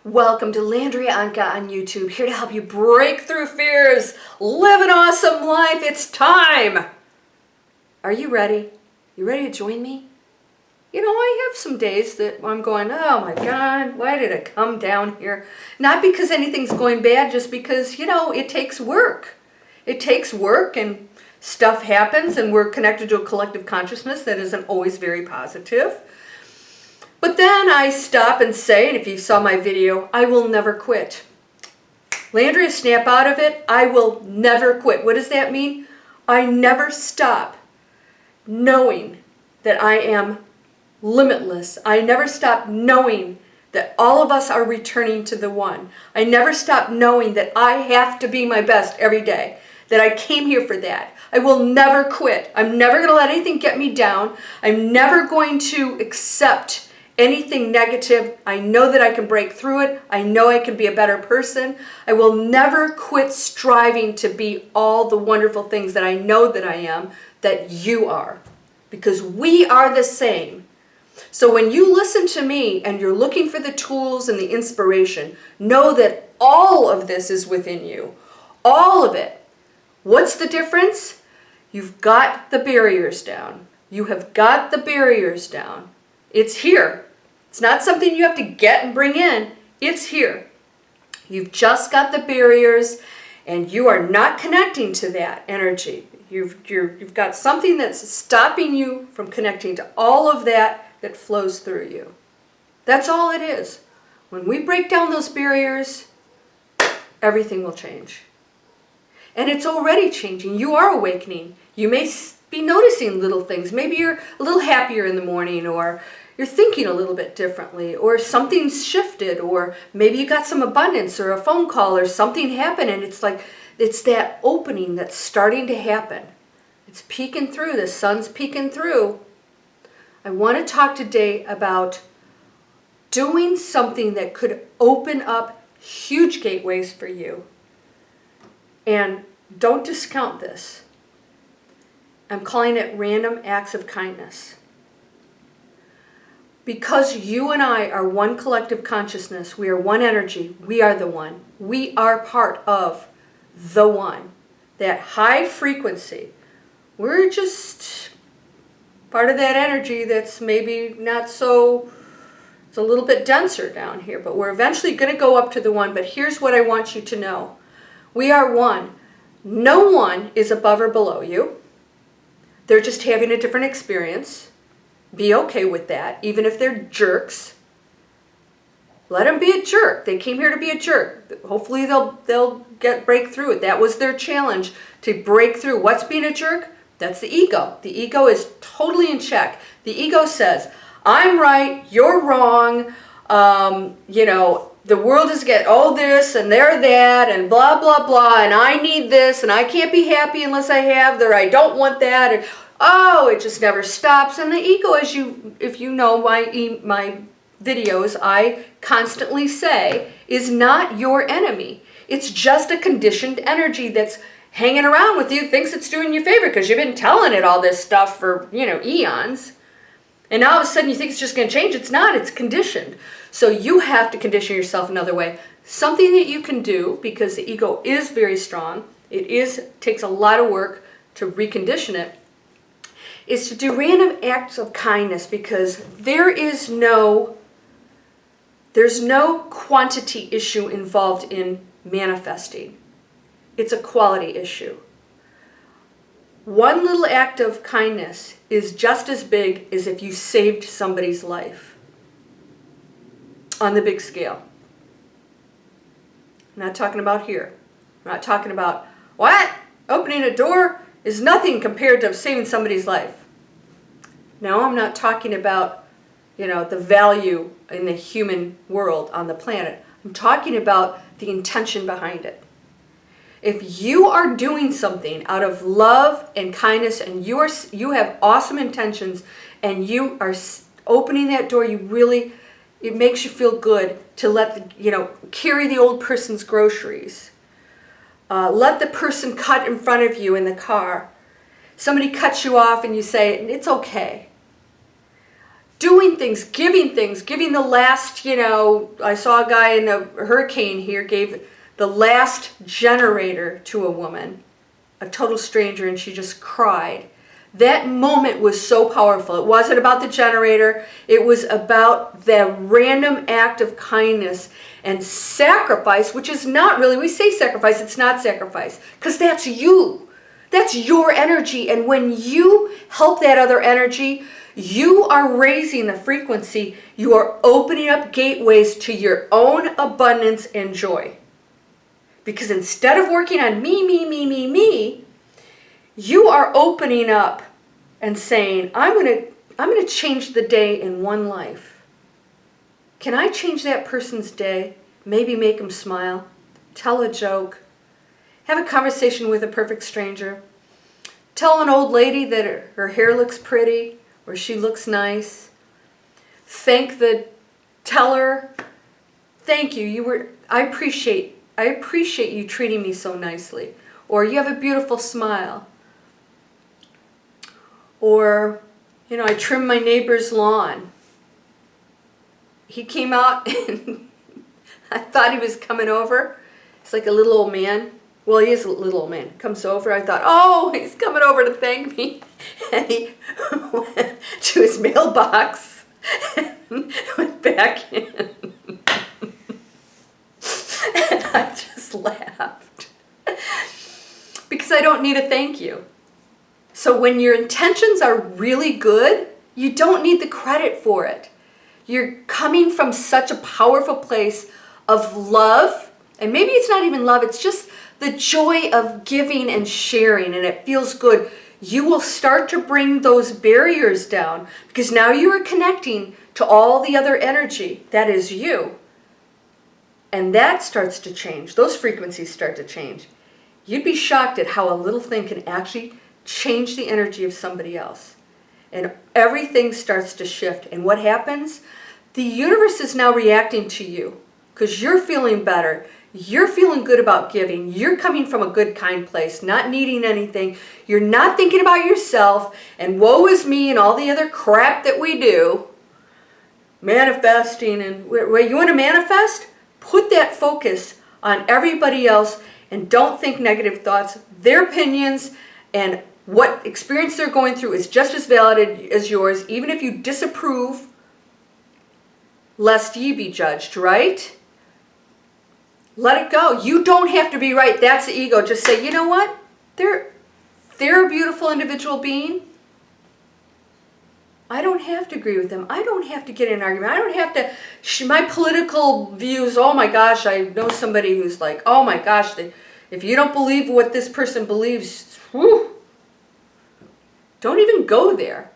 Welcome to Landria Anka on YouTube, here to help you break through fears, live an awesome life. It's time! Are you ready? You ready to join me? You know, I have some days that I'm going, oh my God, why did I come down here? Not because anything's going bad, just because, you know, it takes work. It takes work and stuff happens and we're connected to a collective consciousness that isn't always very positive. But then I stop and say, and if you saw my video, I will never quit. Landria, snap out of it. I will never quit. What does that mean? I never stop knowing that I am limitless. I never stop knowing that all of us are returning to the one. I never stop knowing that I have to be my best every day, that I came here for that. I will never quit. I'm never going to let anything get me down. I'm never going to accept anything negative. I know that I can break through it. I know I can be a better person. I will never quit striving to be all the wonderful things that I know that I am, that you are, because we are the same. So when you listen to me and you're looking for the tools and the inspiration, know that all of this is within you. All of it. What's the difference? You've got the barriers down. You have got the barriers down. It's here. It's not something you have to get and bring in. It's here. You've just got the barriers and you are not connecting to that energy. You've got something that's stopping you from connecting to all of that that flows through you. That's all it is. When we break down those barriers, everything will change. And it's already changing. You are awakening. You may be noticing little things. Maybe you're a little happier in the morning, or you're thinking a little bit differently, or something's shifted, or maybe you got some abundance or a phone call or something happened, and it's like, it's that opening that's starting to happen. It's peeking through. The sun's peeking through. I want to talk today about doing something that could open up huge gateways for you. And don't discount this. I'm calling it random acts of kindness. Because you and I are one collective consciousness, we are one energy, we are the one. We are part of the one. That high frequency. We're just part of that energy that's maybe not so, it's a little bit denser down here, but we're eventually going to go up to the one. But here's what I want you to know. We are one. No one is above or below you. They're just having a different experience. Be okay with that, even if they're jerks. Let them be a jerk. They came here to be a jerk. Hopefully they'll break through it. That was their challenge, to break through. What's being a jerk? That's the ego. The ego is totally in check. The ego says, I'm right, you're wrong, the world is getting all this and they're that and blah, blah, blah, and I need this and I can't be happy unless I have that, or I don't want that, and oh, it just never stops. And the ego, if you know my videos, I constantly say, is not your enemy. It's just a conditioned energy that's hanging around with you, thinks it's doing you a favor because you've been telling it all this stuff for, eons. And now all of a sudden you think it's just going to change. It's not. It's conditioned. So you have to condition yourself another way. Something that you can do, because the ego is very strong, takes a lot of work to recondition it, is to do random acts of kindness, because there's no quantity issue involved in manifesting. It's a quality issue. One little act of kindness is just as big as if you saved somebody's life on the big scale. I'm not talking about here. I'm not talking about, what? Opening a door is nothing compared to saving somebody's life. No, I'm not talking about, the value in the human world on the planet. I'm talking about the intention behind it. If you are doing something out of love and kindness, and you have awesome intentions, and you are opening that door, it makes you feel good to carry the old person's groceries. Let the person cut in front of you in the car. Somebody cuts you off and you say, it's okay. doing things, giving the last, I saw a guy in a hurricane here gave the last generator to a woman, a total stranger, and she just cried. That moment was so powerful. It wasn't about the generator. It was about the random act of kindness and sacrifice, which is not really, we say sacrifice, it's not sacrifice, because that's you. That's your energy. And when you help that other energy, you are raising the frequency. You are opening up gateways to your own abundance and joy. Because instead of working on me, you are opening up and saying, I'm going to change the day in one life. Can I change that person's day? Maybe make them smile, tell a joke, have a conversation with a perfect stranger, tell an old lady that her hair looks pretty or she looks nice, thank the teller, thank you, I appreciate you treating me so nicely, or you have a beautiful smile. Or, I trimmed my neighbor's lawn. He came out and I thought he was coming over. It's like a little old man. Well, he is a little old man. Comes over. I thought, oh, he's coming over to thank me. And he went to his mailbox and went back in. And I just laughed. Because I don't need a thank you. So when your intentions are really good, you don't need the credit for it. You're coming from such a powerful place of love, and maybe it's not even love, it's just the joy of giving and sharing, and it feels good. You will start to bring those barriers down because now you are connecting to all the other energy that is you. And that starts to change. Those frequencies start to change. You'd be shocked at how a little thing can actually change the energy of somebody else. And everything starts to shift. And what happens? The universe is now reacting to you because you're feeling better. You're feeling good about giving. You're coming from a good, kind place, not needing anything. You're not thinking about yourself and woe is me and all the other crap that we do. Manifesting and wait, you want to manifest? Put that focus on everybody else and don't think negative thoughts. Their opinions and what experience they're going through is just as valid as yours, even if you disapprove, lest ye be judged, right? Let it go. You don't have to be right. That's the ego. Just say, you know what? They're a beautiful individual being. I don't have to agree with them. I don't have to get in an argument. I don't have to, my political views, oh my gosh, I know somebody who's like, oh my gosh, if you don't believe what this person believes, whew, don't even go there.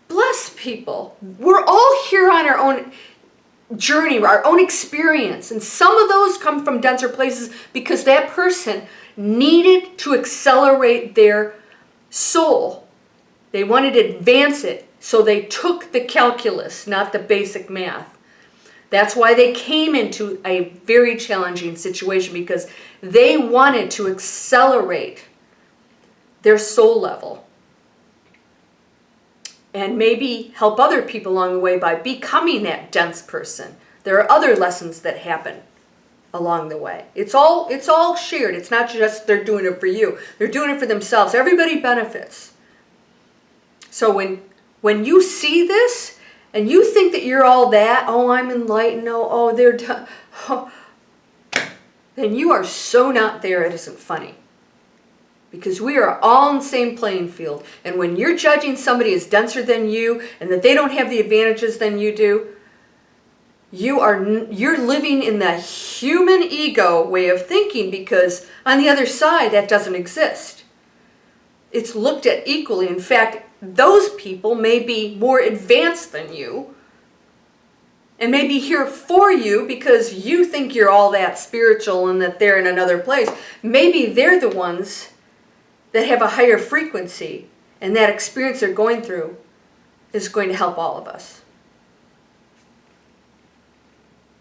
Bless people. We're all here on our own journey, our own experience. And some of those come from denser places because that person needed to accelerate their soul. They wanted to advance it. So they took the calculus, not the basic math. That's why they came into a very challenging situation because they wanted to accelerate their soul level. And maybe help other people along the way by becoming that dense person. There are other lessons that happen along the way. It's all shared. It's not just they're doing it for you. They're doing it for themselves. Everybody benefits. So when you see this and you think that you're all that, oh, I'm enlightened, oh, they're done, oh, then you are so not there it isn't funny. Because we are all in the same playing field. And when you're judging somebody as denser than you and that they don't have the advantages than you do, you're living in the human ego way of thinking because on the other side that doesn't exist. It's looked at equally. In fact, those people may be more advanced than you and may be here for you because you think you're all that spiritual and that they're in another place. Maybe they're the ones that have a higher frequency, and that experience they're going through is going to help all of us.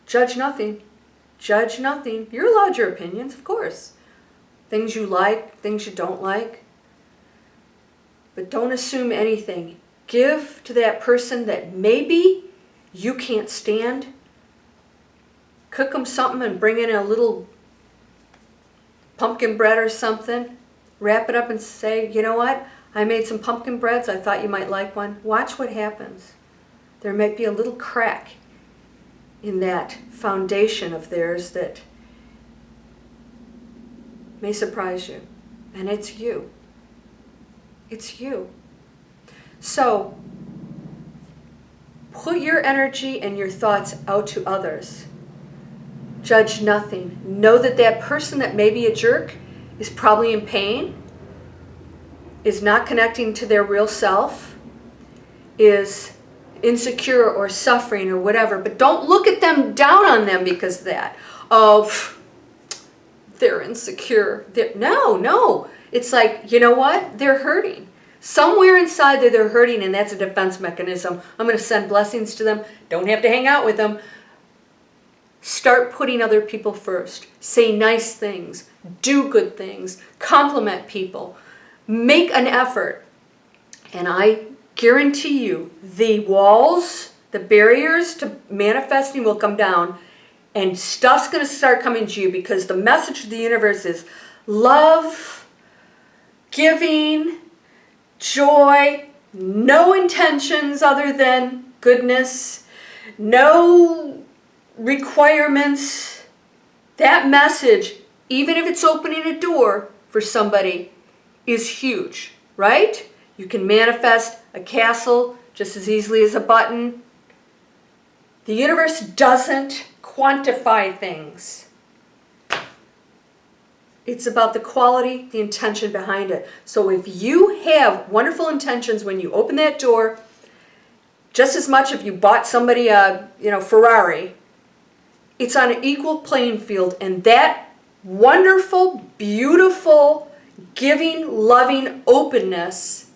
Judge nothing. Judge nothing. You're allowed your opinions, of course. Things you like, things you don't like. But don't assume anything. give to that person that maybe you can't stand. Cook them something and bring in a little pumpkin bread or something. Wrap it up and say, you know what? I made some pumpkin breads. I thought you might like one. Watch what happens. There might be a little crack in that foundation of theirs that may surprise you. And it's you. It's you. So, put your energy and your thoughts out to others. Judge nothing. Know that that person that may be a jerk is probably in pain, is not connecting to their real self, is insecure or suffering or whatever. But don't look at them down on them because of that. Oh, they're insecure. No. It's like, you know what? They're hurting. Somewhere inside there they're hurting, and that's a defense mechanism. I'm going to send blessings to them. Don't have to hang out with them. Start putting other people first. Say nice things. Do good things. Compliment people. Make an effort. And I guarantee you, the walls, the barriers to manifesting will come down, and stuff's going to start coming to you, because the message of the universe is love, giving, joy, no intentions other than goodness, no requirements. That message, even if it's opening a door for somebody, is huge, right? You can manifest a castle just as easily as a button. The universe doesn't quantify things. It's about the quality, the intention behind it. So if you have wonderful intentions when you open that door, just as much if you bought somebody a Ferrari, it's on an equal playing field, and that wonderful, beautiful, giving, loving openness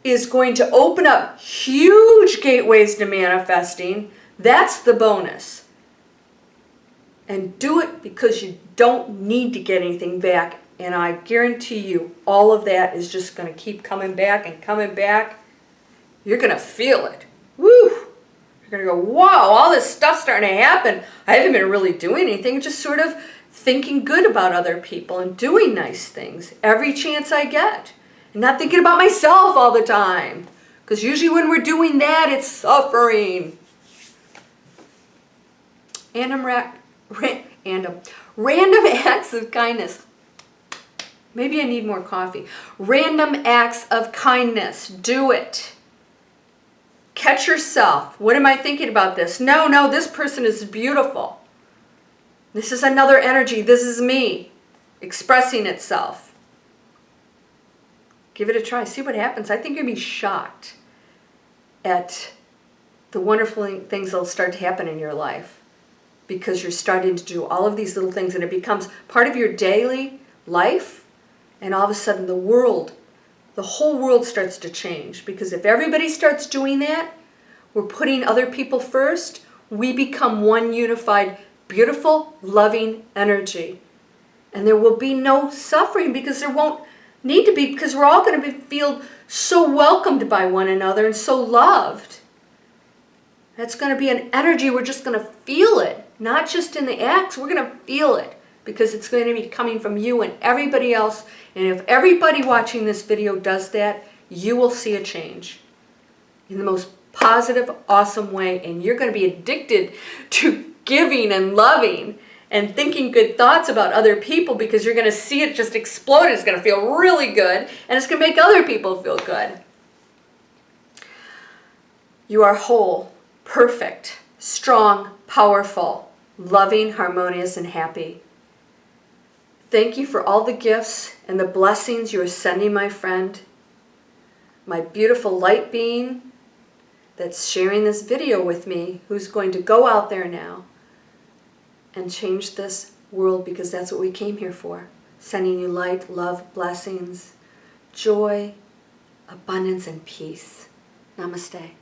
is going to open up huge gateways to manifesting. That's the bonus. And do it because you don't need to get anything back. And I guarantee you, all of that is just going to keep coming back and coming back. You're going to feel it. Woo! You're going to go, wow, all this stuff's starting to happen. I haven't been really doing anything, just sort of thinking good about other people and doing nice things every chance I get. And not thinking about myself all the time. Because usually when we're doing that, it's suffering. Random acts of kindness. Maybe I need more coffee. Random acts of kindness. Do it. Catch yourself. What am I thinking about this? No, this person is beautiful. This is another energy. This is me expressing itself. Give it a try. See what happens. I think you'll be shocked at the wonderful things that'll start to happen in your life, because you're starting to do all of these little things, and it becomes part of your daily life, and all of a sudden the whole world starts to change. Because if everybody starts doing that, we're putting other people first, we become one unified, beautiful, loving energy. And there will be no suffering, because there won't need to be, because we're all going to feel so welcomed by one another and so loved. That's going to be an energy. We're just going to feel it, not just in the acts. We're going to feel it, because it's going to be coming from you and everybody else. And if everybody watching this video does that, you will see a change in the most positive, awesome way. And you're going to be addicted to giving and loving and thinking good thoughts about other people, because you're going to see it just explode. It's going to feel really good, and it's going to make other people feel good. You are whole, perfect, strong, powerful, loving, harmonious, and happy. Thank you for all the gifts and the blessings you are sending, my friend. My beautiful light being that's sharing this video with me, who's going to go out there now and change this world, because that's what we came here for. Sending you light, love, blessings, joy, abundance, and peace. Namaste.